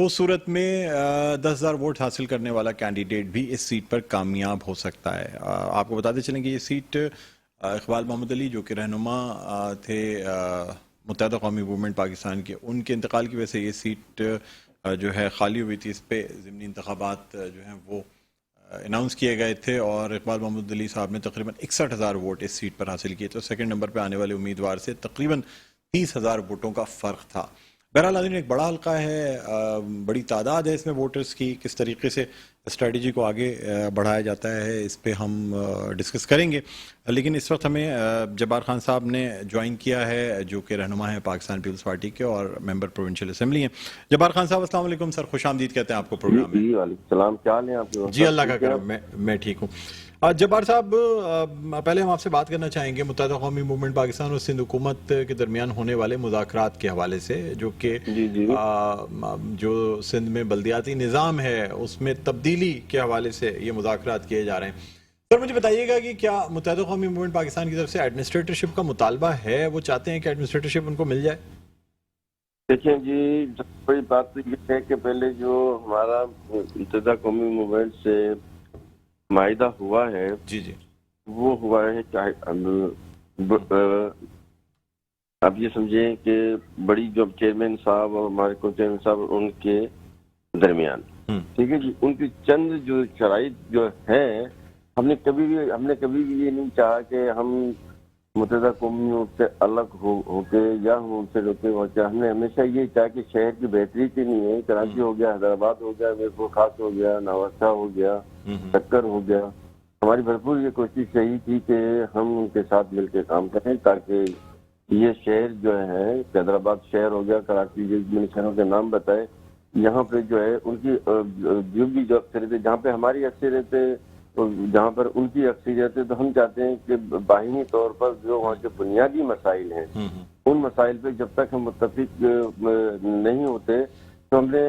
تو اس صورت میں 10,000 ووٹ حاصل کرنے والا کینڈیڈیٹ بھی اس سیٹ پر کامیاب ہو سکتا ہے. آپ کو بتاتے چلیں کہ یہ سیٹ اقبال محمد علی جو کہ رہنما تھے متحدہ قومی موومنٹ پاکستان کے، ان کے انتقال کی وجہ سے یہ سیٹ جو ہے خالی ہوئی تھی. اس پہ ضمنی انتخابات جو ہیں وہ اناؤنس کیے گئے تھے اور اقبال محمد علی صاحب نے تقریباً 61,000 ووٹ اس سیٹ پر حاصل کیے. تو سیکنڈ نمبر پہ آنے والے امیدوار سے تقریباً 30,000 ووٹوں کا فرق تھا. بہرحال ناظرین، ایک بڑا حلقہ ہے، بڑی تعداد ہے اس میں ووٹرز کی. کس طریقے سے اسٹریٹجی کو آگے بڑھایا جاتا ہے اس پہ ہم ڈسکس کریں گے. لیکن اس وقت ہمیں جبار خان صاحب نے جوائن کیا ہے، جو کہ رہنما ہیں پاکستان پیپلز پارٹی کے اور ممبر پروونشل اسمبلی ہیں. جبار خان صاحب السلام علیکم سر، خوش آمدید کہتے ہیں آپ کو پروگرام میں. جی وعلیکم السلام، کیا حال ہے آپ کے؟ جی اللہ کا کرم، میں ٹھیک ہوں. جبار صاحب، پہلے ہم آپ سے بات کرنا چاہیں گے متحدہ قومی موومنٹ پاکستان اور سندھ حکومت کے درمیان ہونے والے مذاکرات کے حوالے سے، جو کہ جو سندھ میں بلدیاتی نظام ہے اس میں تبدیلی کے حوالے سے یہ مذاکرات کیے جا رہے ہیں. سر مجھے بتائیے گا کہ کیا متحدہ قومی موومنٹ پاکستان کی طرف سے ایڈمنسٹریٹرشپ کا مطالبہ ہے؟ وہ چاہتے ہیں کہ ایڈمنسٹریٹرشپ ان کو مل جائے؟ دیکھیں جی، بڑی بات تو یہ ہے کہ پہلے جو ہمارا متحدہ قومی موومنٹ سے معاہدہ ہوا ہے، جی وہ ہوا ہے چاہے آپ یہ سمجھیں کہ بڑی جو چیئرمین صاحب اور ہمارے کو چیئرمین صاحب ان کے درمیان، ٹھیک ہے جی، ان کی چند جو شرائط جو ہے، ہم نے کبھی بھی یہ نہیں چاہا کہ ہم متحدہ قومیوں سے الگ ہو کے یا ہم ان سے روکے ہوتے. ہم نے ہمیشہ یہ چاہا کہ شہر کی بہتری کے لیے کراچی ہو گیا، حیدرآباد ہو گیا، میرپور خاص ہو گیا، نواسا ہو گیا، ٹکر ہو گیا، ہماری بھرپور یہ کوشش یہی تھی کہ ہم ان کے ساتھ مل کے کام کریں تاکہ یہ شہر جو ہے، حیدرآباد شہر ہو گیا، کراچی میں شہروں کے نام بتائے، یہاں پہ جو ہے ان کی جو اکثریت ہے، جہاں پہ ہماری اکثریت ہے جہاں پر ان کی اکثریت ہے، تو ہم چاہتے ہیں کہ باہمی طور پر جو وہاں کے بنیادی مسائل ہیں ان مسائل پہ جب تک ہم متفق نہیں ہوتے تو ہم نے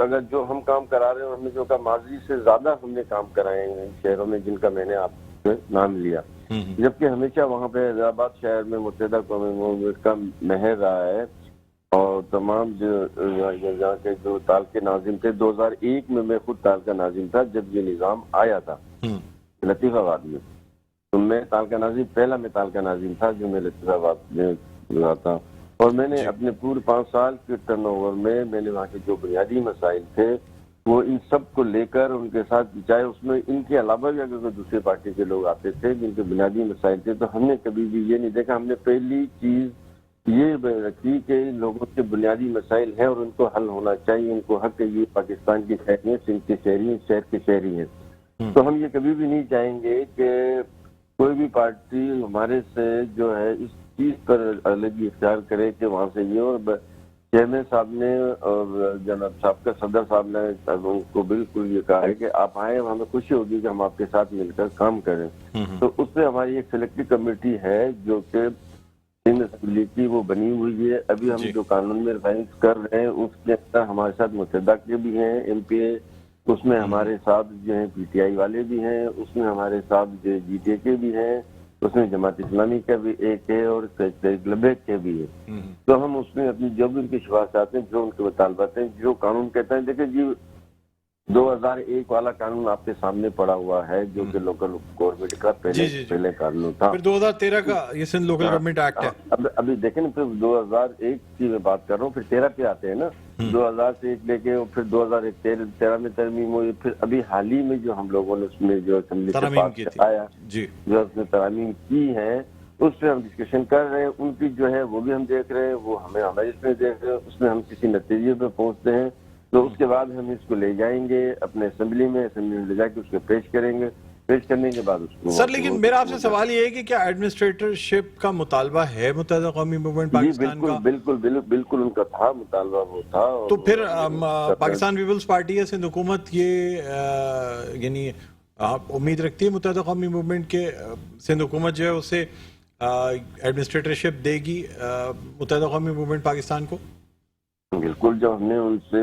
اگر جو ہم کام کرا رہے ہیں ہم نے جو ماضی سے زیادہ ہم نے کام کرائے ہیں شہروں میں جن کا میں نے آپ سے نام لیا، جبکہ ہمیشہ وہاں پہ حیدرآباد شہر میں متحدہ قومی موومنٹ کا مہر رہا ہے. اور تمام یہاں کے جو تال کے ناظم تھے، 2001 میں خود تال کا ناظم تھا جب یہ نظام آیا تھا لطیف آباد میں. تو میں تال کا ناظم، پہلا میں تال کا ناظم تھا جو میں لطیف آباد میں گزرا تھا، اور میں نے اپنے پورے 5 سال کے ٹرن اوور میں میں نے وہاں کے جو بنیادی مسائل تھے وہ ان سب کو لے کر ان کے ساتھ، چاہے اس میں ان کے علاوہ بھی اگر کوئی دوسرے پارٹی کے لوگ آتے تھے جن کے بنیادی مسائل تھے، تو ہم نے کبھی بھی یہ نہیں دیکھا. ہم نے پہلی چیز یہ رکھی کہ ان لوگوں کے بنیادی مسائل ہیں اور ان کو حل ہونا چاہیے، ان کو حق ہے، یہ پاکستان کی شہری ہیں، سندھ کے شہری ہیں، شہر کے شہری ہیں. تو ہم یہ کبھی بھی نہیں چاہیں گے کہ کوئی بھی پارٹی ہمارے سے جو ہے اس چیز پر الگ اختیار کرے کہ وہاں سے یہ. اور چیئرمین صاحب نے اور جناب صاحب کا صدر صاحب نے ان کو بالکل یہ کہا ہے کہ آپ آئیں، ہمیں خوشی ہوگی کہ ہم آپ کے ساتھ مل کر کام کریں. تو اس میں ہماری ایک سلیکٹو کمیٹی ہے جو کہ سندھ اسمبلی کی وہ بنی ہوئی ہے. ابھی ہم جو قانون میں ریفائنس کر رہے ہیں اس کے اندر ہمارے ساتھ متحدہ کے بھی ہیں ایم پی اے، اس میں ہمارے ساتھ جو ہیں پی ٹی آئی والے بھی ہیں، اس میں ہمارے ساتھ جو جی ٹی اے کے بھی ہیں، اس میں جماعت اسلامی کا بھی ایک ہے اور لبیک کے بھی ہے. تو ہم اس میں اپنی جو بھی ان کی شفاعت ہیں، جو ان کے مطالبات ہیں، جو قانون کہتے ہیں، دیکھیں جی 2001 والا قانون آپ کے سامنے پڑا ہوا ہے جو کہ لوکل گورنمنٹ کا پہلے قانون تھا. پھر 2013 کا یہ سندھ لوکل گورنمنٹ ایکٹ ہے. ابھی دیکھیں نا، پھر 2001 کی میں بات کر رہا ہوں، پھر 13 پہ آتے ہیں نا، 2000 سے ایک لے کے پھر 2013 میں ترمیم ہوئی. پھر ابھی حال ہی میں جو ہم لوگوں نے اس میں جو اسمبلی کے پاس آیا جو اس نے ترامیم کی ہے اس پہ ہم ڈسکشن کر رہے ہیں. ان کی جو ہے وہ بھی ہم دیکھ رہے ہیں، وہ ہمیں اس میں دیکھ رہے ہیں، اس میں ہم کسی نتیجے پہ پہنچتے ہیں تو اس کے بعد ہم اس کو لے جائیں گے اپنے اسمبلی میں لے جا کے اس کو پیش کریں گے. پیش کرنے کے بعد اس کو سر، لیکن میرا آپ سے سوال یہ ہے کہ کیا ایڈمنسٹریٹرشپ کا مطالبہ ہے متحدہ قومی موومنٹ پاکستان کا؟ بالکل ان کا تھا مطالبہ، وہ تھا. تو پھر پاکستان پیپلز پارٹی یا سندھ حکومت یہ یعنی آپ امید رکھتی ہے متحدہ قومی موومنٹ کے سندھ حکومت جو ہے اسے ایڈمنسٹریٹرشپ دے گی متحدہ قومی موومنٹ پاکستان کو؟ بالکل، جو ہم نے ان سے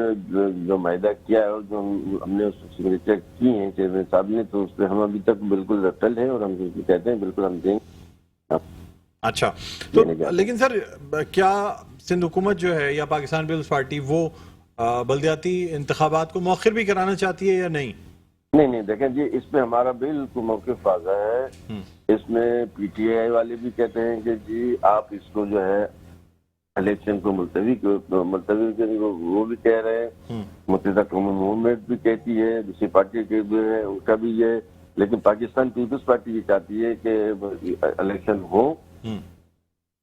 جو معاہدہ کیا ہے اور جو ہم نے اس سگنیچر کی ہیں چیئرمین صاحب نے، تو اس پہ ہم ابھی تک بالکل رٹل ہیں اور ہم کہتے ہیں بالکل ہم دیں گے. اچھا، تو لیکن سر کیا سندھ حکومت جو ہے یا پاکستان پیپلز پارٹی وہ بلدیاتی انتخابات کو مؤخر بھی کرانا چاہتی ہے یا نہیں؟ نہیں دیکھیں جی، اس میں ہمارا بالکل موقف واضح ہے. اس میں پی ٹی آئی والے بھی کہتے ہیں کہ جی آپ اس کو جو ہے الیکشن کو ملتوی کریں، وہ بھی کہہ رہے ہیں. متحدہ قومی موومنٹ بھی کہتی ہے، دوسری پارٹی کے بھی ہے، ان کا بھی ہے. لیکن پاکستان پیپلز پارٹی یہ چاہتی ہے کہ الیکشن ہو.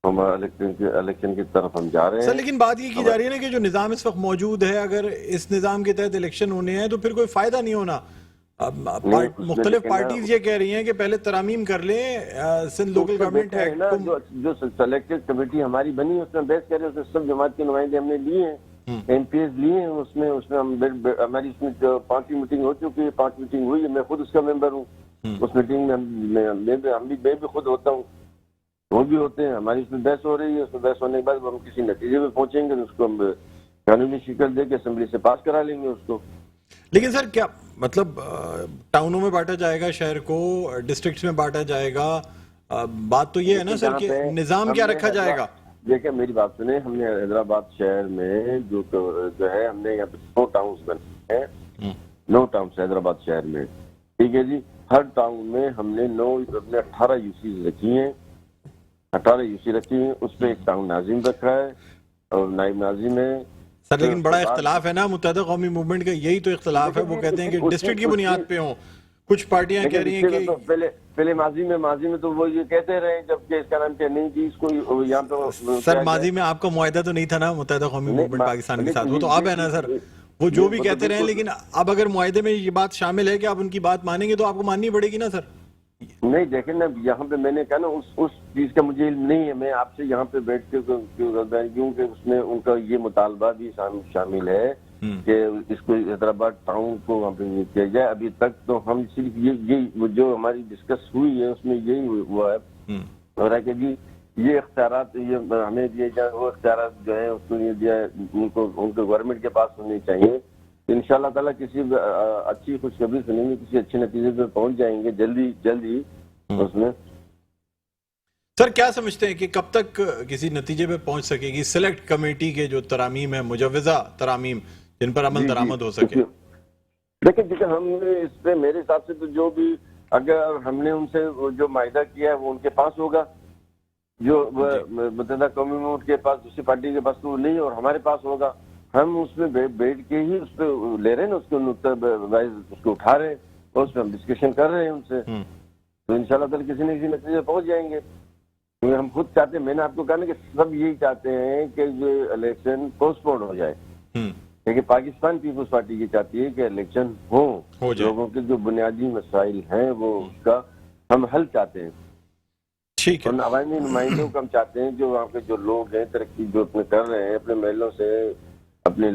ہم الیکشن کی طرف ہم جا رہے ہیں. سر لیکن بات یہ کی جا رہی ہے نا کہ جو نظام اس وقت موجود ہے، اگر اس نظام کے تحت الیکشن ہونے ہیں تو پھر کوئی فائدہ نہیں ہونا. مختلف پارٹیز یہ کہہ رہی ہیں کہ پہلے ترامیم کر لیں سندھ لوکل گورنمنٹ ایکٹ کو. جو سلیکٹڈ کمیٹی ہماری بنی اس میں بحث کر رہے ہیں، اس میں سب جماعت کے نمائندے ہم نے لیے ہیں، ایم پی ایس لیے ہیں. اس میں ہماری اس میں 5 میٹنگ ہو چکی ہے، 5 میٹنگ ہوئی ہے. میں خود اس کا ممبر ہوں. اس میٹنگ میں میں بھی خود ہوتا ہوں، وہ بھی ہوتے ہیں. ہماری اس میں بحث ہو رہی ہے. اس میں بحث ہونے کے بعد ہم کسی نتیجے پہ پہنچیں گے، اس کو ہم قانونی شکل دے کے اسمبلی سے پاس کرا لیں گے اس کو. لیکن سر کیا مطلب ٹاؤنوں میں بانٹا جائے گا، شہر کو ڈسٹرکٹس میں بانٹا جائے گا؟ بات تو یہ ہے نا سر کہ نظام کیا رکھا جائے گا؟ دیکھیں میری بات سنیں، ہم نے حیدرآباد شہر میں جو ہے ہم نے یہاں پہ 9 ٹاؤنز بنے ہیں. 9 ٹاؤنز حیدرآباد شہر میں، ٹھیک ہے جی. ہر ٹاؤن میں ہم نے 18 یو سیز رکھی ہیں. 18 یو سی رکھی ہیں. اس پہ ایک ٹاؤن ناظم رکھا ہے اور نائب ناظم ہے. سر لیکن بڑا اختلاف ہے نا متحدہ قومی موومنٹ کا، یہی تو اختلاف ہے. وہ کہتے ہیں کہ ڈسٹرکٹ کی بنیاد پہ ہوں، کچھ پارٹیاں کہہ رہی ہیں کہ پہلے ماضی میں تو وہ یہ کہتے رہے، جبکہ اس کا نام کیا نہیں جی اس کو یہاں پہ. سر ماضی میں آپ کا معاہدہ تو نہیں تھا نا متحدہ قومی موومنٹ پاکستان کے ساتھ، وہ تو اب ہے نا سر. وہ جو بھی کہتے رہے، لیکن اب اگر معاہدے میں یہ بات شامل ہے کہ آپ ان کی بات مانیں گے تو آپ کو ماننی پڑے گی نا سر. نہیں دیکھیں نا، یہاں پہ میں نے کہا نا اس چیز کا مجھے علم نہیں ہے. میں آپ سے یہاں پہ بیٹھ کے کیونکہ اس میں ان کا یہ مطالبہ بھی شامل ہے کہ اس کو حیدرآباد ٹاؤن کو وہاں پہ کیا جائے. ابھی تک تو ہم صرف یہ جو ہماری ڈسکس ہوئی ہے اس میں یہی ہوا ہے اور کہ جی یہ اختیارات یہ ہمیں دیے جائیں، وہ اختیارات جو ہیں اس کو یہ دیا ان کو گورنمنٹ کے پاس ہونی چاہیے. ان شاء اللہ تعالیٰ کسی اچھی خوشخبری سنیں گے، کسی اچھے نتیجے پہ پہنچ جائیں گے جلد ہی اس میں. سر کیا سمجھتے ہیں کہ کب تک کسی نتیجے پہ پہنچ سکے گی سلیکٹ کمیٹی کے جو ترامیم ہے، مجوزہ ترامیم جن پر عمل درآمد ہو سکے؟ دیکھیں ہم نے اس پہ میرے حساب سے تو جو بھی اگر ہم نے ان سے جو معاہدہ کیا ہے وہ ان کے پاس ہوگا، جو متحدہ قومی موومنٹ کے پاس، دوسری پارٹی کے پاس تو وہ نہیں اور ہمارے پاس ہوگا. ہم اس میں بیٹھ کے ہی اس پہ لے رہے ہیں نا، اس کو نقطہ وائز اس کو اٹھا رہے ہیں اور اس پہ ہم ڈسکشن کر رہے ہیں ان سے. تو انشاءاللہ تعالی کسی نہ کسی نتیجے پہنچ جائیں گے. ہم خود چاہتے ہیں، میں نے آپ کو کہا نا کہ سب یہی چاہتے ہیں کہ یہ الیکشن پوسٹ پون ہو جائے. لیکن پاکستان پیپلز پارٹی یہ چاہتی ہے کہ الیکشن ہو. لوگوں کے جو بنیادی مسائل ہیں وہ اس کا ہم حل چاہتے ہیں. ٹھیک ہے. اور عوامی نمائندوں کو ہم چاہتے ہیں جو وہاں کے جو لوگ ہیں ترقی جو اپنے کر رہے ہیں اپنے محلوں سے، اپنے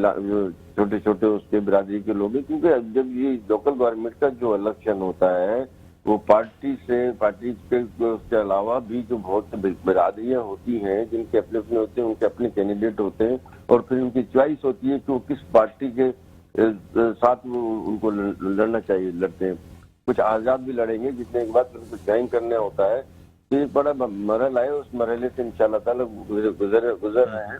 چھوٹے چھوٹے اس کے برادری کے لوگ ہیں. کیونکہ جب یہ لوکل گورنمنٹ کا جو الیکشن ہوتا ہے وہ پارٹی کے علاوہ بھی جو بہت برادریاں ہوتی ہیں جن کے اپنے ہوتے ہیں، ان کے اپنے کینڈیڈیٹ ہوتے ہیں اور پھر ان کی چوائس ہوتی ہے کہ وہ کس پارٹی کے ساتھ وہ ان کو لڑنا چاہیے، لڑتے ہیں. کچھ آزاد بھی لڑیں گے جتنے کے بعد ان کو جوائن کرنا ہوتا ہے. یہ بڑا مرحلہ ہے، اس مرحلے سے انشاءاللہ تعالی گزر رہے ہیں.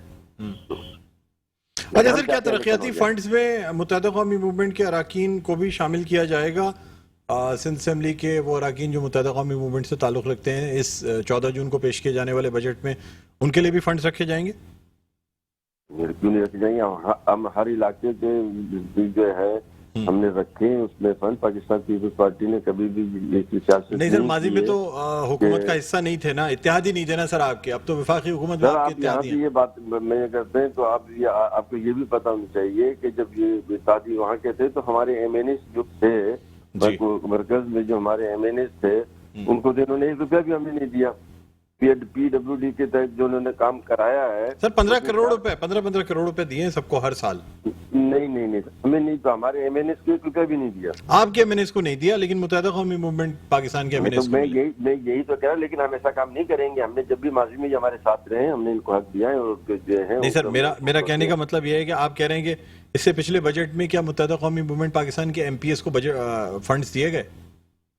اچھا سر، کیا ترقیاتی فنڈز میں متحدہ قومی موومنٹ کے اراکین کو بھی شامل کیا جائے گا؟ سندھ اسمبلی کے وہ اراکین جو متحدہ قومی موومنٹ سے تعلق رکھتے ہیں، اس 14 جون کو پیش کیے جانے والے بجٹ میں ان کے لیے بھی فنڈز رکھے جائیں گے؟ کیوں نہیں رکھے جائیں گے؟ ہم ہر علاقے کے جو ہے ہم نے رکھے ہیں اس میں فنڈ. پاکستان پیپلز پارٹی نے کبھی بھی نہیں سر، ماضی میں تو حکومت کا حصہ نہیں تھے نا، اتحادی نہیں تھے نا سر آپ کے. اب تو وفاقی حکومت میں آپ کے اتحادی ہیں. یہ بات میں کرتے ہیں تو آپ کو یہ بھی پتا ہونا چاہیے کہ جب یہ اتحادی وہاں کے تھے تو ہمارے ایم این ایس جو تھے مرکز میں، جو ہمارے ایم این ایس تھے ان کو انہوں نے 1 روپیہ بھی ہمیں نہیں دیا. پی ڈبلیو ڈی کے تحت جو انہوں نے کام کرایا ہے سر 15 کروڑ روپے دیے ہیں سب کو ہر سال. نہیں ہمیں نہیں، تو ہمارے ایم این ایس کو 1 روپیہ بھی نہیں دیا. آپ کے ایم این ایس کو نہیں دیا لیکن متحدہ قومی موومنٹ پاکستان کے ایم این ایس کو میں یہی تو کہہ رہا ہوں. لیکن ہم ایسا کام نہیں کریں گے. ہم نے جب بھی ماضی میں ہمارے ساتھ رہے ہیں ہم نے ان کو حق دیا ہے اور جو ہے. نہیں سر، میرا کہنے کا مطلب یہ ہے کہ آپ کہہ رہے ہیں کہ اس سے پچھلے بجٹ میں کیا متحدہ قومی موومنٹ پاکستان کے ایم پی ایس کو فنڈز دیے گئے؟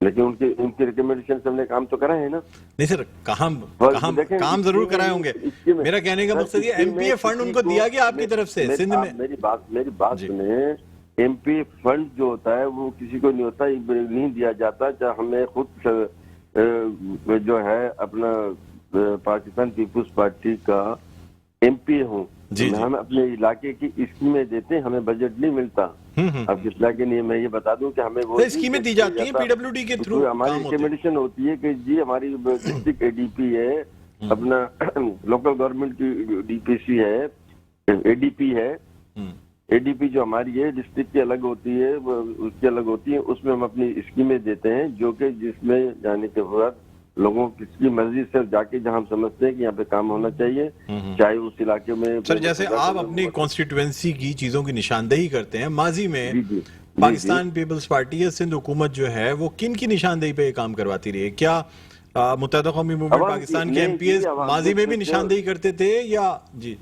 لیکن ان کی ریکمینڈیشن سے ہم نے کام تو کرا ہے نا. نہیں سر، کام ضرور کرائے ہوں گے. میرا کہنے کا مقصد یہ ایم پی اے فنڈ ان کو دیا گیا آپ کی طرف سے سندھ میں؟ میری بات سنیں. ایم پی اے فنڈ جو ہوتا ہے وہ کسی کو نہیں ہوتا، نہیں دیا جاتا. چاہے ہمیں خود جو ہے اپنا پاکستان پیپلز پارٹی کا ایم پی اے ہوں، ہم اپنے علاقے کی اسکیمیں دیتے ہیں، ہمیں بجٹ نہیں ملتا. اب جس علاقے نہیں، میں یہ بتا دوں کہ ہمیں وہ اسکیمیں دی جاتی ہیں پی ڈبلیو ڈی کے تھرو. ہماری ریکمینڈیشن ہوتی ہے کہ جی ہماری ڈسٹرکٹ اے ڈی پی ہے، اپنا لوکل گورنمنٹ کی ڈی پی سی ہے، اے ڈی پی ہے. اے ڈی پی جو ہماری ہے ڈسٹرکٹ کی الگ ہوتی ہے، اس کی الگ ہوتی ہے. اس میں ہم اپنی اسکیمیں دیتے ہیں جو کہ جس میں جانے کے بعد لوگوں کی مرضی سے جا کے جہاں ہم سمجھتے ہیں کہ یہاں پہ کام ہونا چاہیے، چاہے اس علاقے میں. سر جیسے آپ اپنی کانسٹیٹوئنسی کی چیزوں کی نشاندہی کرتے ہیں، ماضی میں پاکستان پیپلز پارٹی یا سندھ حکومت جو ہے وہ کن کی نشاندہی پہ یہ کام کرواتی رہی ہے؟ کیا متحدہ قومی موومنٹ پاکستان کے ایم پی ایز ماضی میں بھی نشاندہی کرتے تھے یا؟ جی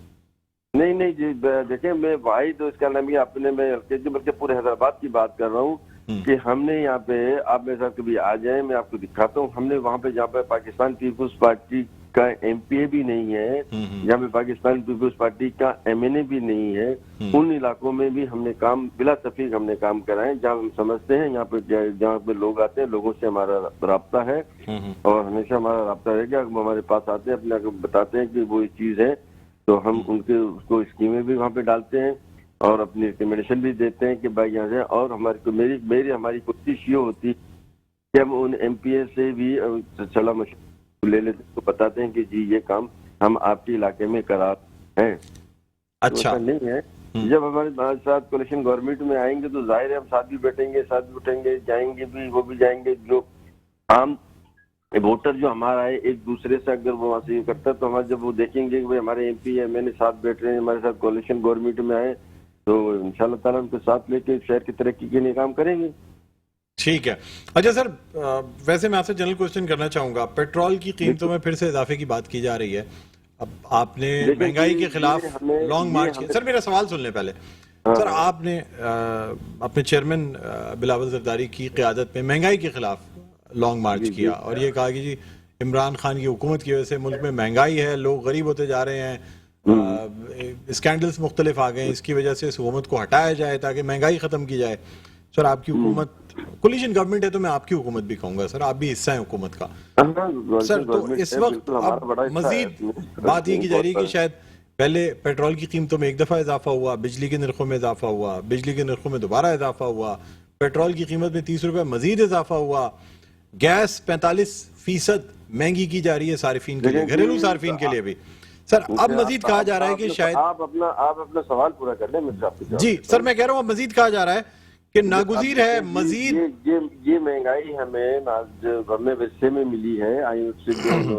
نہیں جی، دیکھیں میں واحد اس کا نام یہ اپنے میں بلکہ پورے حیدرآباد کی بات کر رہا ہوں کہ ہم نے یہاں پہ، آپ میرے ساتھ کبھی آ جائیں میں آپ کو دکھاتا ہوں، ہم نے وہاں پہ جہاں پہ پاکستان پیپلز پارٹی کا ایم پی اے بھی نہیں ہے، جہاں پہ پاکستان پیپلز پارٹی کا ایم این اے بھی نہیں ہے، ان علاقوں میں بھی ہم نے کام بلا تفریق ہم نے کام کرائے جہاں ہم سمجھتے ہیں یہاں پہ جہاں پہ لوگ آتے ہیں، لوگوں سے ہمارا رابطہ ہے اور ہمیشہ ہمارا رابطہ رہے گا. وہ ہمارے پاس آتے ہیں، اپنے بتاتے ہیں کہ وہ یہ چیز ہے تو ہم ان کے اس کو اسکیمیں بھی وہاں پہ ڈالتے ہیں اور اپنی ریکمینڈیشن بھی دیتے ہیں کہ بھائی یہاں سے. اور ہماری کوشش یہ ہوتی کہ ہم ان ایم پی اے سے بھی صلاح مشورہ لے لیتے ہیں، بتاتے ہیں کہ جی یہ کام ہم آپ کے علاقے میں کرا ہیں. اچھا نہیں ہے جب ہمارے ساتھ کولیشن گورنمنٹ میں آئیں گے تو ظاہر ہے ہم ساتھ بھی بیٹھیں گے، ساتھ بھی اٹھیں گے، جائیں گے بھی، وہ بھی جائیں گے. جو عام ووٹر جو ہمارا ہے ایک دوسرے سے اگر وہ وہاں سے یہ کرتا ہے تو ہمارے جب وہ دیکھیں گے کہ ہمارے ایم پی ایم این اے ساتھ بیٹھ رہے ہیں، ہمارے ساتھ کولیشن گورنمنٹ میں آئے تو انشاءاللہ تعالیٰ ان کے ساتھ لے کے شہر کی ترقی کے لیے کام کریں گے. ٹھیک ہے. اچھا سر، ویسے میں آپ سے جنرل کوشچن کرنا چاہوں گا. پیٹرول کی قیمتوں میں پھر سے اضافے کی بات کی جا رہی ہے. اب آپ نے مہنگائی کے خلاف لانگ مارچ کیا. سر میرا سوال سن لیں پہلے. سر آپ نے اپنے چیئرمین بلاول زرداری کی قیادت میں مہنگائی کے خلاف لانگ مارچ کیا اور یہ کہا کہ جی عمران خان کی حکومت کی وجہ سے ملک میں مہنگائی ہے، لوگ غریب ہوتے جا رہے ہیں، اسکینڈلز مختلف آ گئے ہیں، اس کی وجہ سے اس حکومت کو ہٹایا جائے تاکہ مہنگائی ختم کی جائے. سر آپ کی حکومت کولیشن گورنمنٹ ہے تو میں آپ کی حکومت بھی کہوں گا سر، آپ بھی حصہ ہیں حکومت کا. سر تو اس وقت اب مزید بات یہ کی جا رہی ہے کہ شاید پہلے پیٹرول کی قیمتوں میں ایک دفعہ اضافہ ہوا، بجلی کے نرخوں میں اضافہ ہوا، بجلی کے نرخوں میں دوبارہ اضافہ ہوا، پیٹرول کی قیمت میں 30 روپے مزید اضافہ ہوا، گیس 45% مہنگی کی جا رہی ہے صارفین کے لیے، گھریلو صارفین کے لیے بھی. سر اب مزید کہا جا رہا ہے کہ شاید آپ اپنا سوال پورا کر لیں. جی سر میں کہہ رہا ہوں اب مزید کہا جا رہا ہے کہ ناگزیر ہے مزید یہ مہنگائی ہمیں ورثے میں ملی ہے آئی ایم سے جو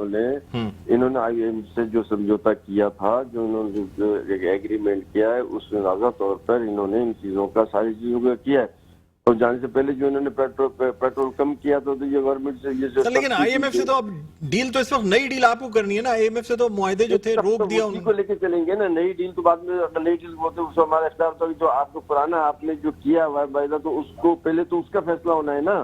انہوں نے آئی ایم سے جو سمجھوتا کیا تھا، جو انہوں نے ایگریمنٹ کیا ہے اس میں واضح طور پر انہوں نے ان چیزوں کا ساری چیزوں کا کیا ہے. اور جانے سے پہلے جو انہوں نے پیٹرول کم کیا تو یہ گورنمنٹ سے یہ لیکن آئی ایم ایف سے تو اب ڈیل تو اس وقت نئی ڈیل آپ کو کرنی ہے نا. آئی ایم ایف سے تو معاہدے جو تھے روک دیا اسی کو لے کے چلیں گے نا. نئی ڈیل تو بعد میں اگر نئی ڈیل ہوتے اس ہمارا اختیار ہوتا جو آپ کو پرانا آپ نے جو کیا معاہدہ تو اس کو پہلے تو اس کا فیصلہ ہونا ہے نا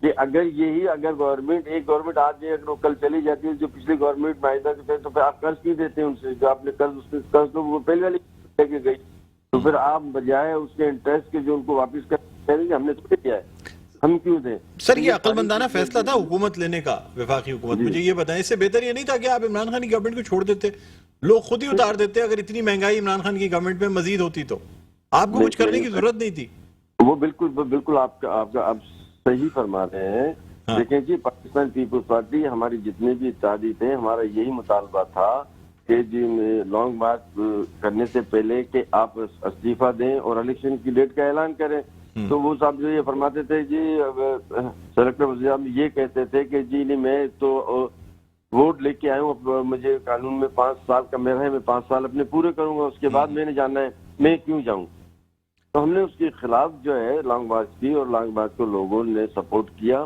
کہ اگر گورنمنٹ ایک گورنمنٹ آج اگر کل چلی جاتی ہے جو پچھلی گورنمنٹ معاہدہ کے تو پھر آپ قرض کیوں دیتے ہیں ان سے؟ جو آپ نے قرض تو وہ پہلے والی لے کے گئی تو پھر آپ بجائے اس کے انٹرسٹ کے جو ان کو واپس کر ہم نے تو کیا ہے، ہم کیوں دیں؟ سر یہ عقل مندانہ فیصلہ تھا حکومت لینے کا، وفاقی حکومت. مجھے یہ بتائیں اس سے بہتر یہ نہیں تھا کہ آپ عمران خان کی گورنمنٹ کو چھوڑ دیتے، لوگ خود ہی اتار دیتے؟ اگر اتنی مہنگائی عمران خان کی گورنمنٹ میں مزید ہوتی تو آپ کو کچھ کرنے کی ضرورت نہیں تھی. وہ بالکل آپ صحیح فرما رہے ہیں. دیکھیں جی پاکستان پیپلز پارٹی ہماری جتنے بھی اتحادی تھے ہمارا یہی مطالبہ تھا کہ جی لانگ مارچ کرنے سے پہلے کہ آپ استعفیٰ دیں اور الیکشن کی ڈیٹ کا اعلان کریں. تو وہ صاحب جو یہ فرماتے تھے جی سلیکٹر وزیر اعظم یہ کہتے تھے کہ جی نہیں میں تو ووٹ لے کے آیا ہوں، مجھے قانون میں 5 سال کا میرا ہے، میں 5 سال اپنے پورے کروں گا، اس کے بعد میں نے جانا ہے، میں کیوں جاؤں؟ تو ہم نے اس کے خلاف جو ہے لانگ مارچ کی اور لانگ مارچ کو لوگوں نے سپورٹ کیا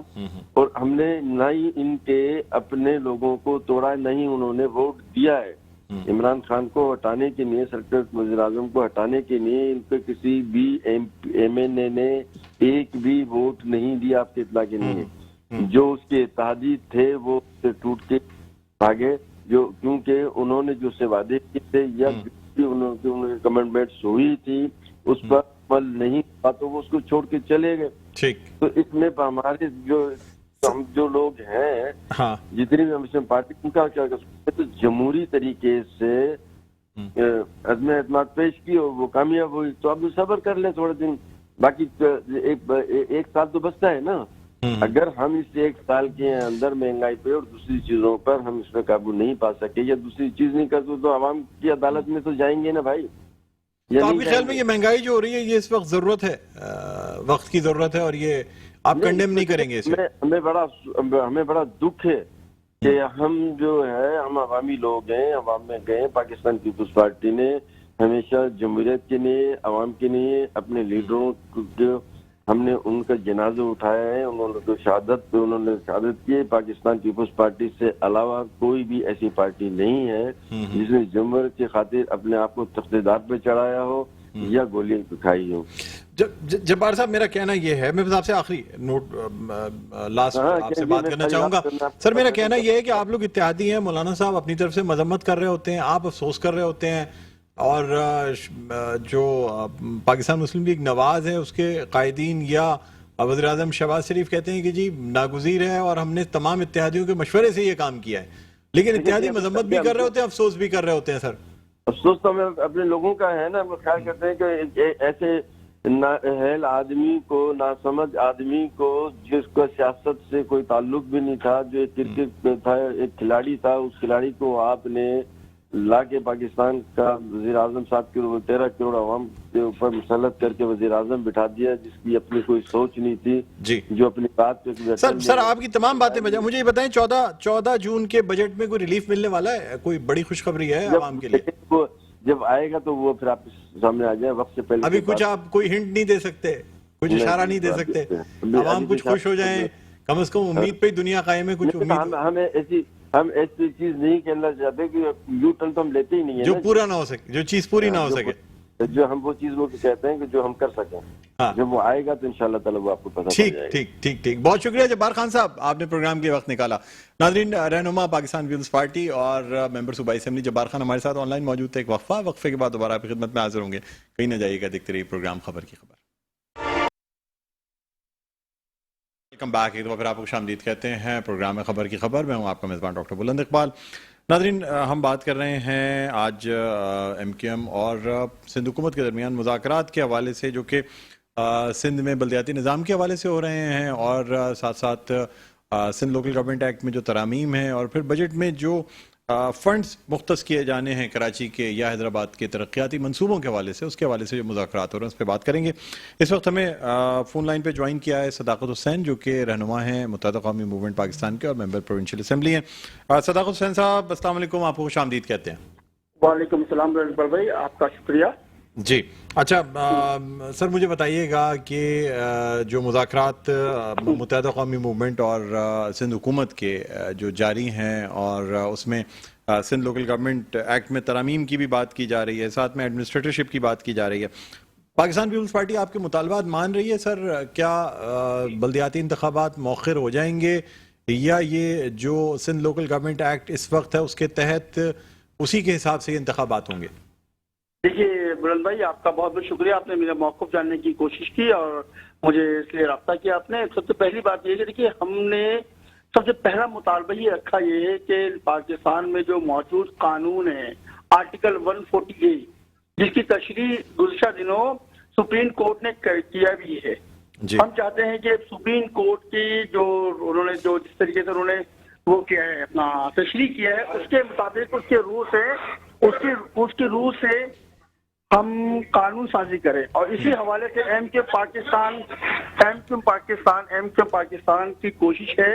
اور ہم نے نہ ہی ان کے اپنے لوگوں کو توڑا، نہ ہی انہوں نے ووٹ دیا ہے. عمران خان کو ہٹانے کے لیے، سرکردہ وزیر اعظم کو ہٹانے کے لیے ان پہ کسی بھی ایم این اے نے ایک بھی ووٹ نہیں دیا. آپ کے اطلاع کے لیے جو اس کے اتحادی تھے وہ ٹوٹ کے بھاگے، جو کیونکہ انہوں نے جو سے وعدے کیے تھے یا انہوں کی کمٹمنٹس ہوئی تھی اس پر عمل نہیں ہوا تو وہ اس کو چھوڑ کے چلے گئے. تو اس میں ہمارے جو لوگ ہیں جتنی بھی مسلم پارٹی ان کا کیا کر سکتے تو جمہوری طریقے سے عزم اعتماد پیش کی اور وہ کامیاب ہوئی. تو اب صبر کر لیں تھوڑے دن، باقی ایک سال تو بچتا ہے نا. اگر ہم اس ایک سال کے اندر مہنگائی پہ اور دوسری چیزوں پر ہم اس پہ قابو نہیں پا سکے یا دوسری چیز نہیں کرتے تو عوام کی عدالت میں تو جائیں گے نا بھائی. تو آپ کے خیال میں یہ مہنگائی جو ہو رہی ہے یہ اس وقت ضرورت ہے، وقت کی ضرورت ہے، اور یہ آپ کنڈیم نہیں کریں گے اسے؟ ہمیں بڑا دکھ ہے کہ ہم جو ہے ہم عوامی لوگ ہیں، عوام میں گئے. پاکستان پیپلز پارٹی نے ہمیشہ جمہوریت کے لیے، عوام کے لیے، اپنے لیڈروں کو ہم نے ان کا جنازہ اٹھایا ہے. انہوں نے شہادت کی. پاکستان پیپلز پارٹی سے علاوہ کوئی بھی ایسی پارٹی نہیں ہے جس نے جمہوریت کی خاطر اپنے آپ کو تختیدار پہ چڑھایا ہو یا گولیاں کھائی ہو. جبار صاحب میرا کہنا یہ ہے، میں آپ سے آخری نوٹ لاسٹ آپ سے بات کرنا چاہوں گا سر. میرا کہنا یہ ہے کہ آپ لوگ اتحادی ہیں، مولانا صاحب اپنی طرف سے مذمت کر رہے ہوتے ہیں، آپ افسوس کر رہے ہوتے ہیں، اور جو پاکستان مسلم لیگ نواز ہے اس کے قائدین یا وزیر اعظم شہباز شریف کہتے ہیں کہ جی ناگزیر ہے اور ہم نے تمام اتحادیوں کے مشورے سے یہ کام کیا ہے. لیکن اتحادی مذمت بھی کر رہے ہوتے ہیں، افسوس بھی کر رہے ہوتے ہیں. سر افسوس تو ہمیں اپنے لوگوں کا ہے نا. ہم خیال کرتے ہیں کہ ایسے نااہل آدمی کو، ناسمجھ آدمی کو، جس کا سیاست سے کوئی تعلق بھی نہیں تھا، جو ایک کرکٹ میں تھا، ایک کھلاڑی تھا، اس کھلاڑی کو آپ نے لا کے پاکستان کا وزیر اعظم صاحب کے 13 کروڑ عوام کے اوپر مسلط کر کے وزیر اعظم بٹھا دیا، جس کی اپنی کوئی سوچ نہیں تھی جی جو اپنی بات پہ. سر آپ کی تمام باتیں بجائے مجھے یہ بتائیں 14 جون کے بجٹ میں کوئی ریلیف ملنے والا ہے؟ کوئی بڑی خوشخبری ہے عوام کے لیے؟ جب آئے گا تو وہ پھر آپ سامنے آ جائے. وقت سے پہلے ابھی کچھ آپ کوئی ہنٹ نہیں دے سکتے، کچھ اشارہ نہیں دے سکتے؟ عوام کچھ خوش ہو جائیں، کم از کم امید پہ دنیا قائم ہے، کچھ امید. ہم ایسی چیز نہیں کہنا چاہتے کہ یو ٹرن تو ہم لیتے ہی نہیں ہے جو پورا نہ ہو سکے، جو چیز پوری نہ ہو سکے، جو ہم وہ چیز وہ کہتے ہیں کہ جو ہم کر سکیں. جب وہ آئے گا تو انشاءاللہ تعالی وہ آپ کو پتہ چل جائے گا. ٹھیک. بہت شکریہ جبار خان صاحب، آپ نے پروگرام کے وقت نکالا. ناظرین، رہنما پاکستان پیپلز پارٹی اور ممبر صوبائی اسمبلی جبار خان ہمارے ساتھ آن لائن موجود تھے. ایک وقفے کے بعد دوبارہ آپ کی خدمت میں حاضر ہوں گے. کہیں نہ جائیے گا، دیکھتے رہیے پروگرام خبر کی خبر. Welcome back. ایک دفعہ پھر آپ کو خوش آمدید کہتے ہیں پروگرام خبر کی خبر. میں ہوں آپ کا میزبان ڈاکٹر بلند اقبال. ناظرین، ہم بات کر رہے ہیں آج ایم کیو ایم اور سندھ حکومت کے درمیان مذاکرات کے حوالے سے، جو کہ سندھ میں بلدیاتی نظام کے حوالے سے ہو رہے ہیں، اور ساتھ ساتھ سندھ لوکل گورنمنٹ ایکٹ میں جو ترامیم ہیں، اور پھر بجٹ میں جو فنڈز مختص کیے جانے ہیں کراچی کے یا حیدرآباد کے ترقیاتی منصوبوں کے حوالے سے، اس کے حوالے سے جو مذاکرات ہو رہے ہیں اس پہ بات کریں گے. اس وقت ہمیں فون لائن پہ جوائن کیا ہے صداقت حسین، جو کہ رہنما ہیں متحدہ قومی موومنٹ پاکستان کے اور ممبر پروونشل اسمبلی ہیں. صداقت حسین صاحب السلام علیکم، آپ کو خوش آمدید کہتے ہیں. وعلیکم السلام بھائی، آپ کا شکریہ. جی اچھا سر، مجھے بتائیے گا کہ جو مذاکرات متحدہ قومی موومنٹ اور سندھ حکومت کے جو جاری ہیں، اور اس میں سندھ لوکل گورنمنٹ ایکٹ میں ترامیم کی بھی بات کی جا رہی ہے، ساتھ میں ایڈمنسٹریٹرشپ کی بات کی جا رہی ہے، پاکستان پیپلز پارٹی آپ کے مطالبات مان رہی ہے سر؟ کیا بلدیاتی انتخابات مؤخر ہو جائیں گے، یا یہ جو سندھ لوکل گورنمنٹ ایکٹ اس وقت ہے اس کے تحت اسی کے حساب سے یہ انتخابات ہوں گے؟ دیکھیے بلند بھائی، آپ کا بہت بہت شکریہ. آپ نے میرا موقف جاننے کی کوشش کی اور مجھے اس لیے رابطہ کیا آپ نے. سب سے پہلی بات یہ ہے کہ دیکھیے، ہم نے سب سے پہلا مطالبہ یہ رکھا یہ ہے کہ پاکستان میں جو موجود قانون ہے آرٹیکل 148، جس کی تشریح گزشتہ دنوں سپریم کورٹ نے کیا بھی ہے، ہم چاہتے ہیں کہ سپریم کورٹ کی جو انہوں نے جو جس طریقے سے انہوں نے وہ کیا ہے اپنا تشریح کیا ہے، اس کے مطابق اس کی روح سے ہم قانون سازی کریں. اور اسی حوالے سے ایم کیو پاکستان کی کوشش ہے،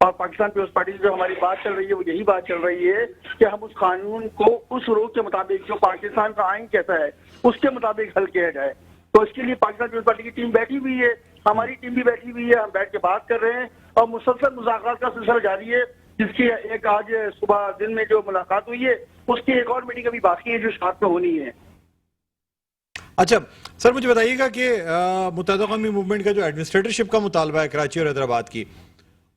اور پاکستان پیپلز پارٹی سے جو ہماری بات چل رہی ہے وہ یہی بات چل رہی ہے کہ ہم اس قانون کو اس روح کے مطابق جو پاکستان کا آئین کہتا ہے اس کے مطابق حل کیا جائے. تو اس کے لیے پاکستان پیپلز پارٹی کی ٹیم بیٹھی ہوئی ہے، ہماری ٹیم بھی بیٹھی ہوئی ہے، ہم بیٹھ کے بات کر رہے ہیں اور مسلسل مذاکرات کا سلسلہ جاری ہے. جس کی ایک آج صبح دن میں جو ملاقات ہوئی ہے اس کی ایک اور میٹنگ ابھی باقی ہے جو ساتھ میں ہونی ہے. اچھا سر مجھے بتائیے گا کہ متحدہ قومی موومنٹ کا جو ایڈمنسٹریٹرشپ کا مطالبہ ہے کراچی اور حیدرآباد کی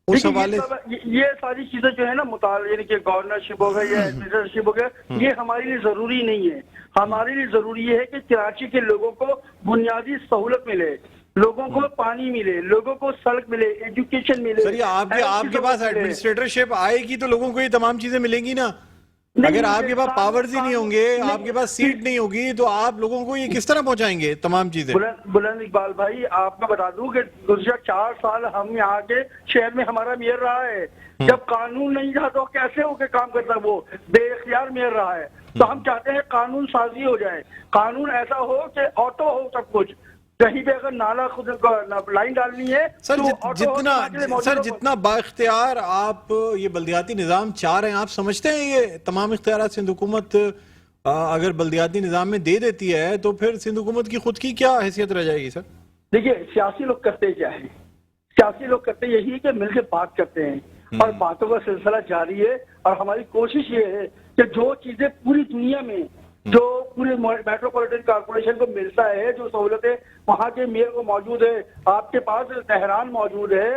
اس حوالے یہ ساری چیزیں جو ہے نا یعنی کہ گورنرشپ ہو گیا یا ایڈمنسٹریٹرشپ ہو گیا یہ ہمارے لیے ضروری نہیں ہے. ہمارے لیے ضروری یہ ہے کہ کراچی کے لوگوں کو بنیادی سہولت ملے, لوگوں کو پانی ملے, لوگوں کو سڑک ملے, ایجوکیشن ملے. سر یہ آپ کے پاس ایڈمنسٹریٹرشپ آئے گی تو لوگوں کو یہ تمام چیزیں ملیں گی نا. اگر آپ کے پاس پاورز ہی نہیں ہوں گے, آپ کے پاس سیٹ نہیں ہوگی تو آپ لوگوں کو یہ کس طرح پہنچائیں گے تمام چیزیں؟ بلند اقبال بھائی آپ کو بتا دوں کہ گزشتہ 4 سال ہم یہاں کے شہر میں ہمارا میئر رہا ہے. جب قانون نہیں تھا تو کیسے ہو کے کام کرتا, وہ بے اختیار میئر رہا ہے. تو ہم چاہتے ہیں قانون سازی ہو جائے, قانون ایسا ہو کہ آٹو ہو سب کچھ. کہیں پہ اگر نالا خود لائن ڈالنی ہے سر جتنا با اختیار آپ یہ بلدیاتی نظام چاہ رہے ہیں, آپ سمجھتے ہیں یہ تمام اختیارات سندھ حکومت اگر بلدیاتی نظام میں دے دیتی ہے تو پھر سندھ حکومت کی خود کی کیا حیثیت رہ جائے گی سر؟ دیکھیے سیاسی لوگ کرتے کیا ہیں, سیاسی لوگ کرتے یہی کہ مل کے بات کرتے ہیں اور باتوں کا سلسلہ جاری ہے. اور ہماری کوشش یہ ہے کہ جو چیزیں پوری دنیا میں جو پورے میٹروپولیٹن کارپوریشن کو ملتا ہے, جو سہولتیں وہاں کے میئر کو موجود ہے, آپ کے پاس تہران موجود ہے,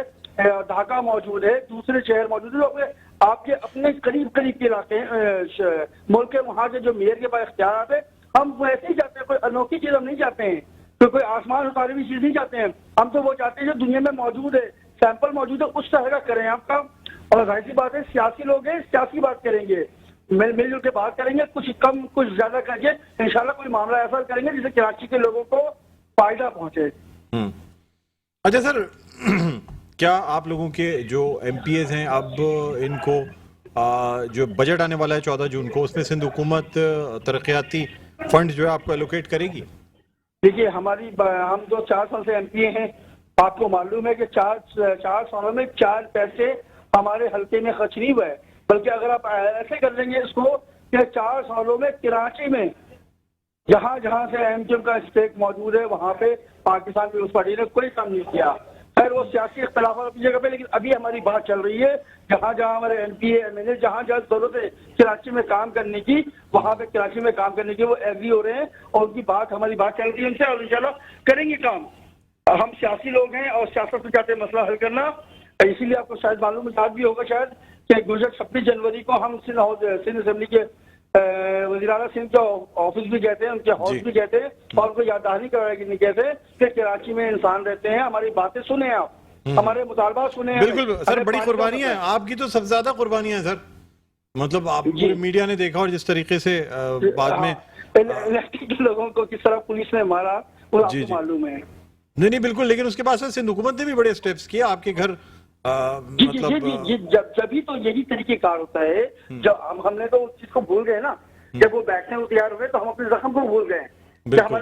ڈھاکہ موجود ہے, دوسرے شہر موجود ہے, آپ کے اپنے قریب کے علاقے ملک کے وہاں کے جو میئر کے پاس اختیارات ہے, ہم ویسے ہی چاہتے ہیں. کوئی انوکھی چیز ہم نہیں چاہتے ہیں, کوئی آسمان اتاری ہوئی چیز نہیں چاہتے ہیں. ہم تو وہ چاہتے ہیں جو دنیا میں موجود ہے, سیمپل موجود ہے, اس طرح کا کریں آپ کام. اور ظاہر سی بات ہے سیاسی لوگ ہیں, سیاسی بات کریں گے, مل جل کے بات کریں گے, کچھ کم کچھ زیادہ کر کے انشاءاللہ کوئی معاملہ ایسا کریں گے جس سے کراچی کے لوگوں کو فائدہ پہنچے. اچھا سر کیا آپ لوگوں کے جو ایم پی ایز ہیں اب ان کو جو بجٹ آنے والا ہے 14 جون کو, اس میں سندھ حکومت ترقیاتی فنڈ جو ہے آپ کو ایلوکیٹ کرے گی؟ دیکھیے ہم جو 4 سال سے ایم پی اے ہیں, آپ کو معلوم ہے کہ 4 سالوں میں 4 پیسے ہمارے حلقے میں خرچ نہیں ہوئے. بلکہ اگر آپ ایسے کر لیں گے اس کو کہ 4 سالوں میں کراچی میں جہاں جہاں سے ایم کیو کا اسٹیک موجود ہے وہاں پہ پاکستان پیپلز پارٹی نے کوئی کام نہیں کیا. خیر وہ سیاسی اختلافات اپنی جگہ پہ, لیکن ابھی ہماری بات چل رہی ہے جہاں جہاں ہمارے M P A M L A جہاں جہاں ضرورت ہے کراچی میں کام کرنے کی, وہاں پہ کراچی میں کام کرنے کی وہ ایگری ہو رہے ہیں اور ان کی ہماری بات چل رہی ہے ان سے, اور انشاءاللہ کریں گے کام. ہم سیاسی لوگ ہیں اور سیاست میں چاہتے ہیں مسئلہ حل کرنا. اسی لیے آپ کو شاید معلوم بھی ہوگا شاید کہ گزشتہ 26 جنوری کو ہم سندھ اسمبلی کے وزیر اعلیٰ سندھ کے آفس بھی گئے تھے, ان کے ہاؤس بھی گئے تھے, اور ان کو یاددہانی کروائی گئے تھے کہ کراچی میں انسان رہتے ہیں, ہماری باتیں سنیں, آپ ہمارے مطالبات سنیں. بالکل سر, بڑی قربانیاں ہیں آپ کی, تو سب سے زیادہ قربانیاں ہیں سر. مطلب آپ میڈیا نے دیکھا اور جس طریقے سے بعد میں لوگوں کو کس طرح پولیس نے مارا وہ آپ کو معلوم ہے. نہیں بالکل, لیکن اس کے بعد سندھ حکومت نے بھی بڑے اسٹیپس کیے آپ کے گھر. جبھی تو یہی طریقہ کار ہوتا ہے. جب ہم نے تو اس چیز کو بھول گئے نا, جب وہ بیٹھنے کو تیار ہوئے تو ہم اپنے زخم کو بھول گئے.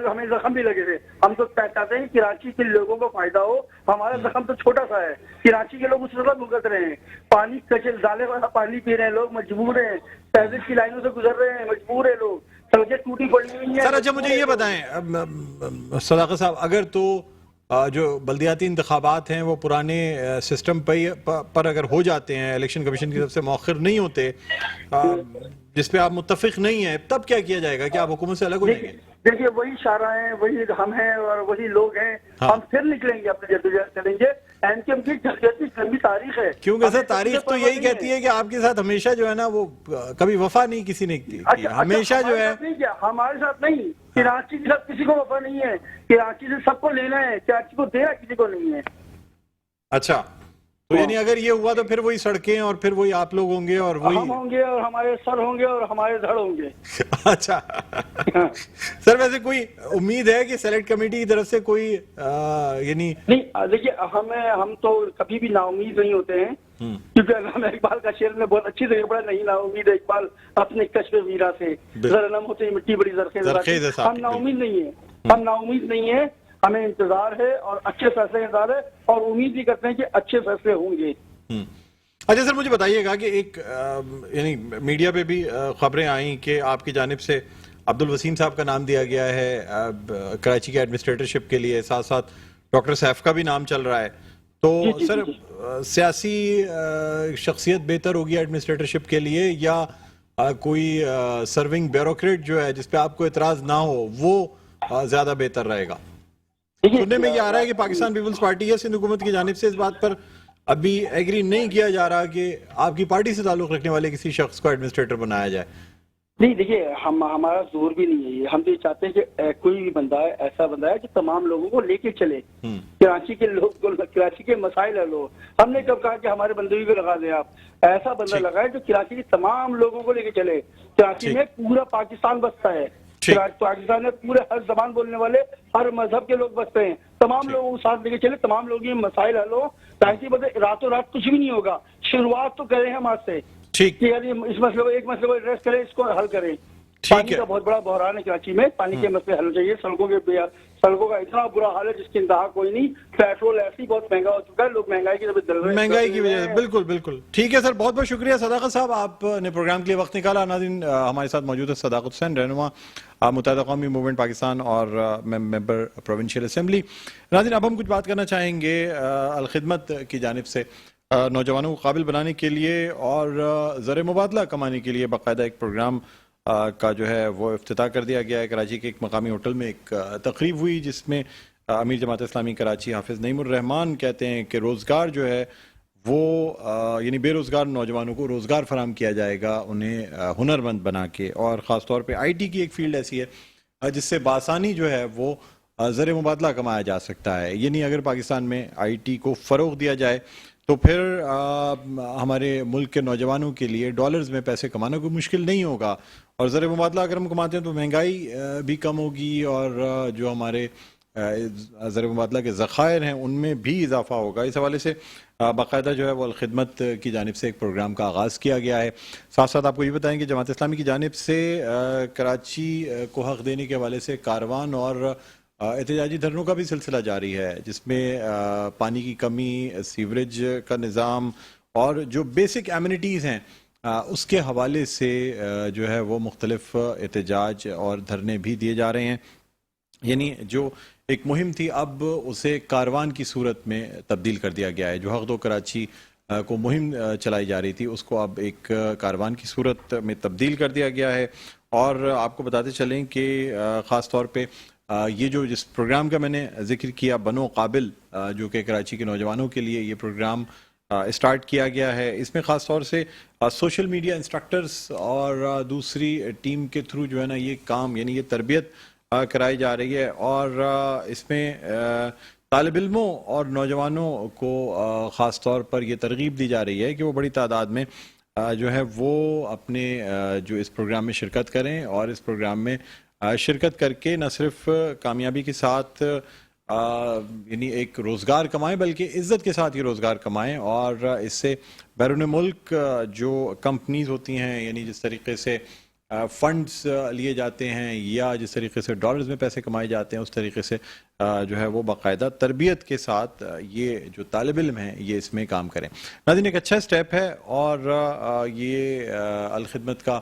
ہمیں زخم بھی لگے تھے. ہم تو چاہتے ہیں کراچی کے لوگوں کو فائدہ ہو. ہمارا زخم تو چھوٹا سا ہے, کراچی کے لوگ اس وقت بھگت رہے ہیں, پانی ڈالے والا پانی پی رہے ہیں, لوگ مجبور ہیں, پیدل کی لائنوں سے گزر رہے ہیں, مجبور ہیں لوگ, سڑکیں ٹوٹی پڑی ہوئی ہیں. سر اچھا مجھے یہ بتائیں صداقت صاحب, اگر تو جو بلدیاتی انتخابات ہیں وہ پرانے سسٹم پر اگر ہو جاتے ہیں, الیکشن کمیشن کی طرف سے مؤخر نہیں ہوتے, جس پہ آپ متفق نہیں ہیں, تب کیا کیا جائے گا؟ کیا آپ حکومت سے الگ ہو جائیں گے؟ دیکھیے وہی اشارہ ہیں, وہی ہم ہیں اور وہی لوگ ہیں. ہم پھر نکلیں گے, اپنے جدوجہد کریں گے. این کے ایم کی جدوجہد کی لمبی تاریخ ہے. کیونکہ سر تاریخ تو یہی کہتی ہے کہ آپ کے ساتھ ہمیشہ جو ہے نا وہ کبھی وفا نہیں کسی نے کی, ہمیشہ جو ہے ہمارے ساتھ نہیں. کراچی کے ساتھ کسی کو وفا نہیں ہے. کراچی سے سب کو لینا ہے, کراچی کو دینا کسی کو نہیں ہے. اچھا تو یعنی اگر یہ ہوا تو پھر وہی سڑکیں اور پھر وہی آپ لوگ ہوں گے اور وہی ہم ہوں گے اور ہمارے سر ہوں گے اور ہمارے دھڑ ہوں گے. اچھا سر ویسے کوئی امید ہے کہ سلیکٹ کمیٹی کی طرف سے کوئی یعنی نہیں؟ دیکھیے ہم تو کبھی بھی نا امید نہیں ہوتے ہیں, کیونکہ علامہ اقبال کا شعر میں بہت اچھی طریقے پڑا, نہیں نا امید اقبال اپنے کشف ویرا سے, ذرا ہوتے مٹی بڑی زرخیز. ہم نا امید نہیں ہیں, ہم نا امید نہیں ہیں. ہمیں انتظار ہے اور اچھے فیصلے کا انتظار ہے, اور امید بھی کرتے ہیں کہ اچھے فیصلے ہوں گے. اچھا سر مجھے بتائیے گا کہ ایک یعنی میڈیا پہ بھی خبریں آئیں کہ آپ کی جانب سے عبد الوسیم صاحب کا نام دیا گیا ہے کراچی کے ایڈمنسٹریٹرشپ کے لیے, ساتھ ساتھ ڈاکٹر سیف کا بھی نام چل رہا ہے. تو سر سیاسی شخصیت بہتر ہوگی ایڈمنسٹریٹرشپ کے لیے، یا کوئی سرونگ بیوروکریٹ جو ہے جس پہ آپ کو اعتراض نہ ہو وہ زیادہ بہتر رہے گا؟ سننے میں یہ آ رہا ہے کہ پاکستان پیپلز پارٹی یا سندھ حکومت کی جانب سے اس بات پر ابھی ایگری نہیں کیا جا رہا کہ آپ کی پارٹی سے تعلق رکھنے والے کسی شخص کو ایڈمنسٹریٹر بنایا جائے۔ نہیں دیکھیے، ہمارا زور بھی نہیں ہے یہ، ہم یہ چاہتے ہیں کہ کوئی بھی بندہ ہے، ایسا بندہ ہے جو تمام لوگوں کو لے کے چلے، کراچی کے لوگ کو، کراچی کے مسائل حل ہو۔ ہم نے کب کہا کہ ہمارے بندے بھی لگا دیں آپ، ایسا بندہ لگائے جو کراچی کے تمام لوگوں کو لے کے چلے۔ کراچی میں پورا پاکستان بستا ہے، پاکستان میں پورے ہر زبان بولنے والے، ہر مذہب کے لوگ بستے ہیں، تمام لوگوں کو ساتھ لے کے چلے، تمام لوگوں کے مسائل حل ہو، تاکہ بندے راتوں رات کچھ بھی نہیں ہوگا، شروعات تو کریں ہم آج سے کہ یعنی اس مسئلے کو، ایک مسئلے کو ایڈریس کریں، اس کو حل کریں۔ پانی کا بہت بڑا بحران ہے کراچی میں، پانی کے مسئلے حل ہو چاہیے۔ سڑکوں کا اتنا برا حال ہے جس کی انتہا کوئی نہیں، پیٹرول ایسے ہی بہت مہنگا ہو چکا ہے، لوگ مہنگائی کی طرف مہنگائی کی وجہ سے۔ بالکل بالکل ٹھیک ہے سر، بہت بہت شکریہ صداقت صاحب، آپ نے پروگرام کے لیے وقت نکالا۔ ناظرین، ہمارے ساتھ موجود ہے صداقت حسین، رہنما متحدہ قومی موومنٹ پاکستان اور ممبر پروونشل اسمبلی۔ ناظرین، اب ہم کچھ بات کرنا چاہیں گے الخدمت کی جانب سے نوجوانوں کو قابل بنانے کے لیے اور زر مبادلہ کمانے کے لیے باقاعدہ ایک پروگرام کا جو ہے وہ افتتاح کر دیا گیا ہے۔ کراچی کے ایک مقامی ہوٹل میں ایک تقریب ہوئی جس میں امیر جماعت اسلامی کراچی حافظ نعیم الرحمان کہتے ہیں کہ روزگار جو ہے وہ یعنی بے روزگار نوجوانوں کو روزگار فراہم کیا جائے گا، انہیں ہنرمند بنا کے، اور خاص طور پہ آئی ٹی کی ایک فیلڈ ایسی ہے جس سے بآسانی جو ہے وہ زر مبادلہ کمایا جا سکتا ہے۔ یعنی اگر پاکستان میں آئی ٹی کو فروغ دیا جائے تو پھر ہمارے ملک کے نوجوانوں کے لیے ڈالرز میں پیسے کمانا کوئی مشکل نہیں ہوگا، اور زر مبادلہ اگر ہم کماتے ہیں تو مہنگائی بھی کم ہوگی، اور جو ہمارے زر مبادلہ کے ذخائر ہیں ان میں بھی اضافہ ہوگا۔ اس حوالے سے باقاعدہ جو ہے وہ الخدمت کی جانب سے ایک پروگرام کا آغاز کیا گیا ہے۔ ساتھ ساتھ آپ کو یہ بتائیں کہ جماعت اسلامی کی جانب سے کراچی کو حق دینے کے حوالے سے کاروان اور احتجاجی دھرنوں کا بھی سلسلہ جاری ہے، جس میں پانی کی کمی، سیوریج کا نظام اور جو بیسک ایمنٹیز ہیں اس کے حوالے سے جو ہے وہ مختلف احتجاج اور دھرنے بھی دیے جا رہے ہیں۔ یعنی جو ایک مہم تھی اب اسے کاروان کی صورت میں تبدیل کر دیا گیا ہے۔ جو حق دو کراچی کو مہم چلائی جا رہی تھی اس کو اب ایک کاروان کی صورت میں تبدیل کر دیا گیا ہے۔ اور آپ کو بتاتے چلیں کہ خاص طور پہ یہ جو جس پروگرام کا میں نے ذکر کیا، بنو قابل، جو کہ کراچی کے نوجوانوں کے لیے یہ پروگرام اسٹارٹ کیا گیا ہے، اس میں خاص طور سے سوشل میڈیا انسٹرکٹرز اور دوسری ٹیم کے تھرو جو ہے نا یہ کام، یعنی یہ تربیت کرائی جا رہی ہے، اور اس میں طالب علموں اور نوجوانوں کو خاص طور پر یہ ترغیب دی جا رہی ہے کہ وہ بڑی تعداد میں جو ہے وہ اپنے جو اس پروگرام میں شرکت کریں، اور اس پروگرام میں شرکت کر کے نہ صرف کامیابی کے ساتھ یعنی ایک روزگار کمائیں بلکہ عزت کے ساتھ یہ روزگار کمائیں، اور اس سے بیرون ملک جو کمپنیز ہوتی ہیں، یعنی جس طریقے سے فنڈز لیے جاتے ہیں یا جس طریقے سے ڈالرز میں پیسے کمائے جاتے ہیں، اس طریقے سے جو ہے وہ باقاعدہ تربیت کے ساتھ یہ جو طالب علم ہیں یہ اس میں کام کریں۔ ناظرین، ایک اچھا سٹیپ ہے، اور یہ الخدمت کا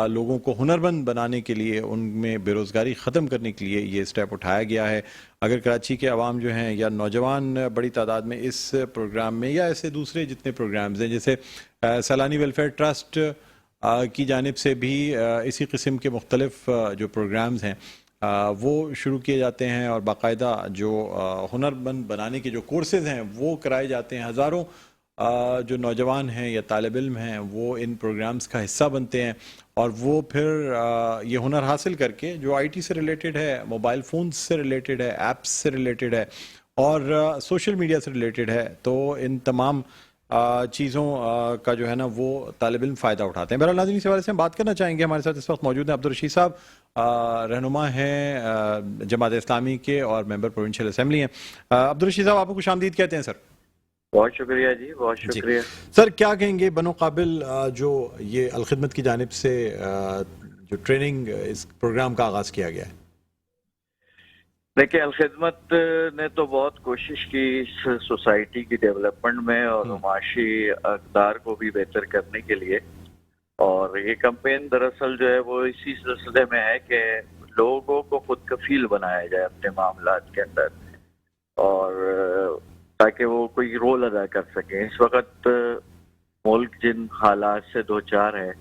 لوگوں کو ہنرمند بنانے کے لیے، ان میں بے روزگاری ختم کرنے کے لیے یہ سٹیپ اٹھایا گیا ہے۔ اگر کراچی کے عوام جو ہیں یا نوجوان بڑی تعداد میں اس پروگرام میں یا ایسے دوسرے جتنے پروگرامز ہیں، جیسے سیلانی ویلفیئر ٹرسٹ کی جانب سے بھی اسی قسم کے مختلف جو پروگرامز ہیں وہ شروع کیے جاتے ہیں، اور باقاعدہ جو ہنرمند بنانے کے جو کورسز ہیں وہ کرائے جاتے ہیں۔ ہزاروں جو نوجوان ہیں یا طالب علم ہیں وہ ان پروگرامز کا حصہ بنتے ہیں، اور وہ پھر یہ ہنر حاصل کر کے جو آئی ٹی سے ریلیٹڈ ہے، موبائل فونز سے ریلیٹڈ ہے، ایپس سے ریلیٹڈ ہے، اور سوشل میڈیا سے ریلیٹڈ ہے، تو ان تمام چیزوں کا جو ہے نا وہ طالب علم فائدہ اٹھاتے ہیں۔ بہرحال ناظرین، اس حوالے سے ہم بات کرنا چاہیں گے، ہمارے ساتھ اس وقت موجود ہیں عبدالرشید صاحب، رہنما ہیں جماعت اسلامی کے اور ممبر پروونشل اسمبلی ہیں۔ عبدالرشید صاحب، آپ کو خوش آمدید کہتے ہیں سر۔ بہت شکریہ جی، بہت شکریہ سر۔ کیا کہیں گے بنو قابل جو یہ الخدمت کی جانب سے جو ٹریننگ اس پروگرام کا آغاز کیا گیا ہے؟ دیکھیں، الخدمت نے تو بہت کوشش کی سوسائٹی کی ڈیولپمنٹ میں اور معاشی اقدار کو بھی بہتر کرنے کے لیے، اور یہ کمپین دراصل جو ہے وہ اسی سلسلے میں ہے کہ لوگوں کو خود کفیل بنایا جائے اپنے معاملات کے اندر، اور تاکہ وہ کوئی رول ادا کر سکیں. اس وقت ملک جن حالات سے دوچار ہے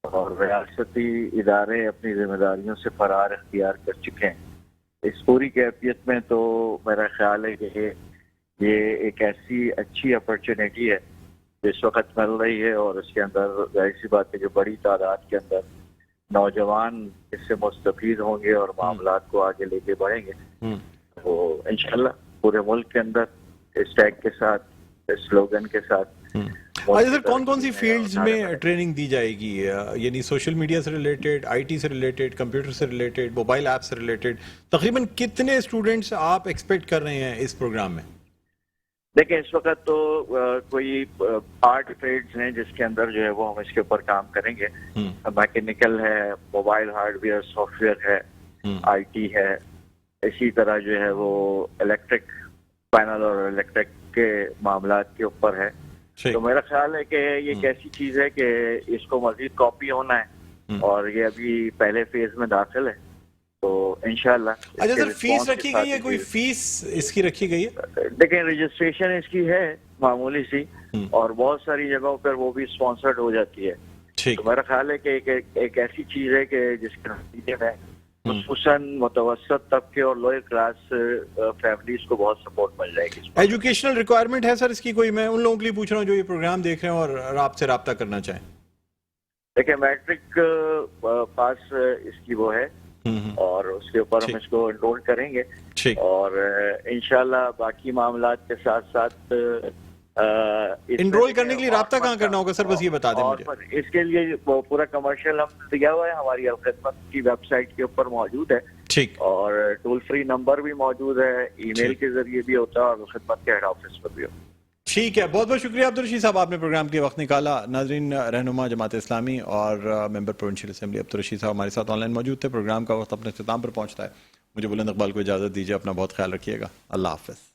اور ریاستی ادارے اپنی ذمہ داریوں سے فرار اختیار کر چکے ہیں, اس پوری کیفیت میں تو میرا خیال ہے کہ یہ ایک ایسی اچھی اپرچونیٹی ہے جو اس وقت مل رہی ہے, اور اس کے اندر ظاہر سی بات ہے کہ بڑی تعداد کے اندر نوجوان اس سے مستفید ہوں گے اور معاملات کو آگے لے کے بڑھیں گے. تو انشاءاللہ پورے ملک کے اندر اس ٹیگ کے ساتھ, اس سلوگن کے ساتھ. اچھا سر, کون کون سی فیلڈز میں ٹریننگ دی جائے گی؟ یعنی سوشل میڈیا سے ریلیٹڈ, آئی ٹی سے ریلیٹڈ, کمپیوٹر سے ریلیٹڈ, موبائل ایپ سے ریلیٹڈ, تقریباً کتنے اسٹوڈنٹس آپ ایکسپیکٹ کر رہے ہیں اس پروگرام میں؟ دیکھیں اس وقت تو کوئی 8 ٹریڈز ہیں جس کے اندر جو ہے وہ ہم اس کے اوپر کام کریں گے. میکینیکل ہے, mobile hard where soft where ہے, آئی ٹی ہے, اسی طرح جو ہے وہ الیکٹرک پینل اور الیکٹرک کے معاملات کے اوپر ہے. تو میرا خیال ہے کہ یہ ایک ایسی چیز ہے کہ اس کو مزید کاپی ہونا ہے, اور یہ ابھی پہلے فیز میں داخل ہے. تو انشاءاللہ. اچھا سر, فیس رکھی گئی ہے؟ کوئی فیس اس کی رکھی گئی ہے؟ دیکھیں رجسٹریشن اس کی ہے معمولی سی, اور بہت ساری جگہوں پر وہ بھی اسپانسرڈ ہو جاتی ہے. تو میرا خیال ہے کہ ایک ایسی چیز ہے کہ جس کے نتیجے میں خصوصاً متوسط طبقے اور لوئر کلاس فیملیز کو بہت سپورٹ مل جائے گی. ایجوکیشنل ریکوائرمنٹ ہے سر اس کی کوئی؟ میں ان لوگوں کے لیے پوچھ رہا ہوں جو یہ پروگرام دیکھ رہے ہیں اور آپ سے رابطہ کرنا چاہیں. دیکھیں میٹرک پاس اس کی وہ ہے, اور اس کے اوپر ہم اس کو انرول کریں گے, اور انشاءاللہ باقی معاملات کے ساتھ ساتھ انرول کرنے کے لیے رابطہ کہاں کرنا ہوگا سر؟ بس یہ بتا دیں مجھے. اس کے لیے پورا کمرشل ہم دیا ہوا ہے, ہماری الخدمت کی ویب سائٹ کے اوپر موجود ہے. ٹھیک. اور ٹول فری نمبر بھی موجود ہے, ای میل کے ذریعے بھی ہوتا ہے, اور الخدمت کے ہیڈ آفس پر بھی ہوتا ہے. ٹھیک ہے, بہت بہت شکریہ عبدالرشید صاحب, آپ نے پروگرام کے وقت نکالا. ناظرین, رہنما جماعت اسلامی اور ممبر پروونشل اسمبلی عبدالرشید صاحب ہمارے ساتھ آن لائن موجود تھے. پروگرام کا وقت اپنے اختتام پر پہنچتا ہے. مجھے بلند اقبال کو اجازت دیجیے. اپنا بہت خیال رکھیے گا. اللہ حافظ.